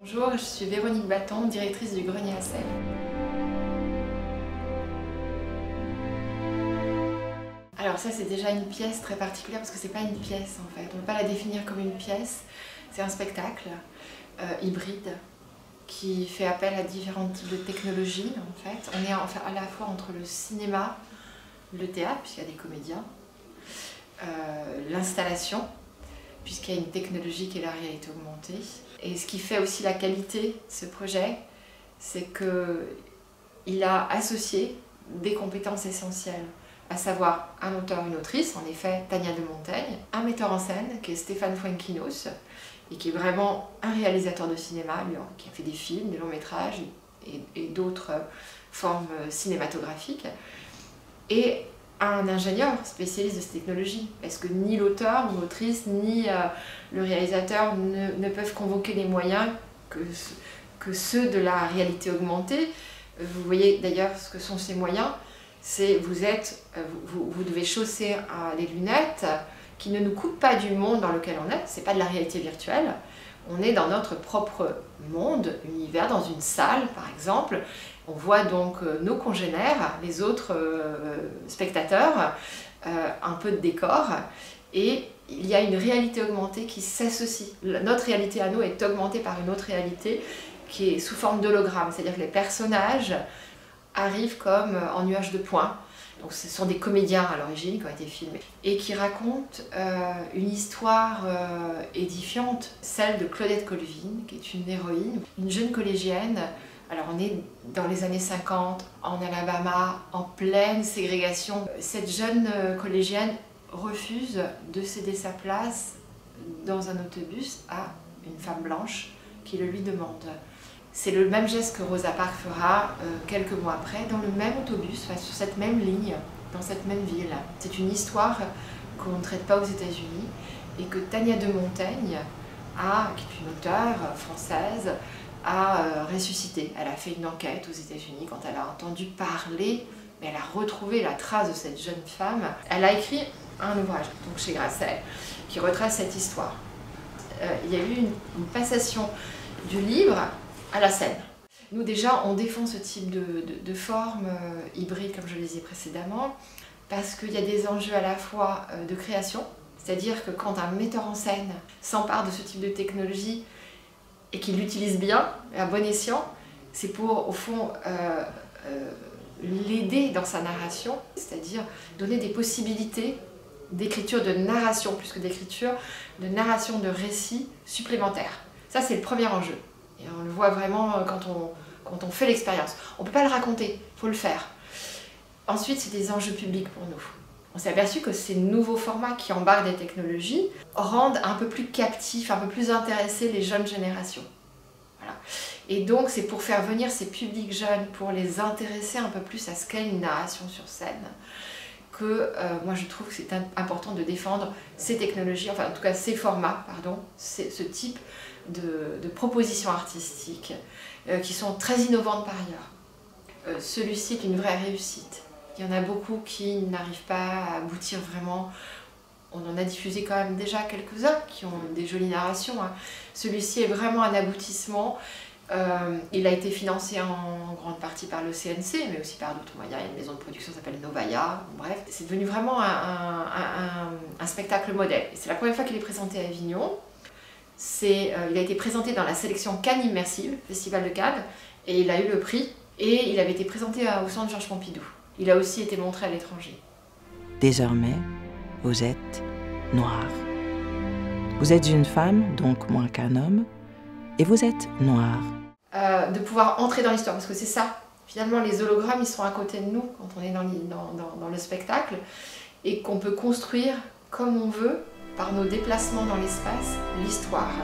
Bonjour, je suis Véronique Batton, directrice du Grenier à Sel. Alors ça, c'est déjà une pièce très particulière parce que c'est pas une pièce en fait. On ne peut pas la définir comme une pièce. C'est un spectacle hybride qui fait appel à différents types de technologies en fait. On est à la fois entre le cinéma, le théâtre puisqu'il y a des comédiens, l'installation puisqu'il y a une technologie qui est la réalité augmentée. Et ce qui fait aussi la qualité de ce projet, c'est qu'il a associé des compétences essentielles, à savoir un auteur, une autrice, en effet Tania de Montaigne, un metteur en scène qui est Stéphane Fuenquinos, et qui est vraiment un réalisateur de cinéma, lui, qui a fait des films, des longs métrages et d'autres formes cinématographiques, et un ingénieur spécialiste de cette technologie, parce que ni l'auteur, ni l'autrice, ni le réalisateur ne peuvent convoquer les moyens que ceux de la réalité augmentée. Vous voyez d'ailleurs ce que sont ces moyens, c'est vous devez chausser les lunettes qui ne nous coupent pas du monde dans lequel on est, c'est pas de la réalité virtuelle, on est dans notre propre monde, univers, dans une salle par exemple. On voit donc nos congénères, les autres spectateurs, un peu de décor, et il y a une réalité augmentée qui s'associe. Notre réalité à nous est augmentée par une autre réalité qui est sous forme d'hologramme, c'est-à-dire que les personnages arrivent comme en nuage de points. Donc ce sont des comédiens à l'origine qui ont été filmés et qui racontent une histoire édifiante, celle de Claudette Colvin, qui est une héroïne, une jeune collégienne. Alors on est dans les années 50, en Alabama, en pleine ségrégation. Cette jeune collégienne refuse de céder sa place dans un autobus à une femme blanche qui le lui demande. C'est le même geste que Rosa Parks fera quelques mois après, dans le même autobus, sur cette même ligne, dans cette même ville. C'est une histoire qu'on ne traite pas aux États-Unis et que Tania de Montaigne, qui est une auteure française, a ressuscité. Elle a fait une enquête aux États-Unis quand elle a entendu parler, mais elle a retrouvé la trace de cette jeune femme. Elle a écrit un ouvrage, donc chez Grasset, qui retrace cette histoire. Il y a eu une passation du livre à la scène. Nous déjà, on défend ce type de forme hybride, comme je le disais précédemment, parce qu'il y a des enjeux à la fois de création, c'est-à-dire que quand un metteur en scène s'empare de ce type de technologie, et qu'il l'utilise bien, à bon escient, c'est pour, au fond, l'aider dans sa narration, c'est-à-dire donner des possibilités d'écriture de narration, plus que d'écriture, de narration de récits supplémentaires. Ça, c'est le premier enjeu. Et on le voit vraiment quand on fait l'expérience. On ne peut pas le raconter, il faut le faire. Ensuite, c'est des enjeux publics pour nous. On s'est aperçu que ces nouveaux formats qui embarquent des technologies rendent un peu plus captifs, un peu plus intéressés les jeunes générations. Voilà. Et donc c'est pour faire venir ces publics jeunes, pour les intéresser un peu plus à ce qu'est une narration sur scène, que moi je trouve que c'est important de défendre ces technologies, enfin en tout cas ces formats, pardon, ce type de propositions artistiques qui sont très innovantes par ailleurs. Celui-ci est une vraie réussite. Il y en a beaucoup qui n'arrivent pas à aboutir vraiment. On en a diffusé quand même déjà quelques-uns qui ont des jolies narrations. Celui-ci est vraiment un aboutissement. Il a été financé en grande partie par le CNC, mais aussi par d'autres moyens. Il y a une maison de production qui s'appelle Novaya. Bref, c'est devenu vraiment un spectacle modèle. C'est la première fois qu'il est présenté à Avignon. Il a été présenté dans la sélection Cannes Immersive, Festival de Cannes, et il a eu le prix. Et il avait été présenté au Centre Georges Pompidou. Il a aussi été montré à l'étranger. Désormais, vous êtes noire. Vous êtes une femme, donc moins qu'un homme, et vous êtes noire. De pouvoir entrer dans l'histoire, parce que c'est ça. Finalement, les hologrammes, ils sont à côté de nous quand on est dans le spectacle, et qu'on peut construire comme on veut, par nos déplacements dans l'espace, l'histoire.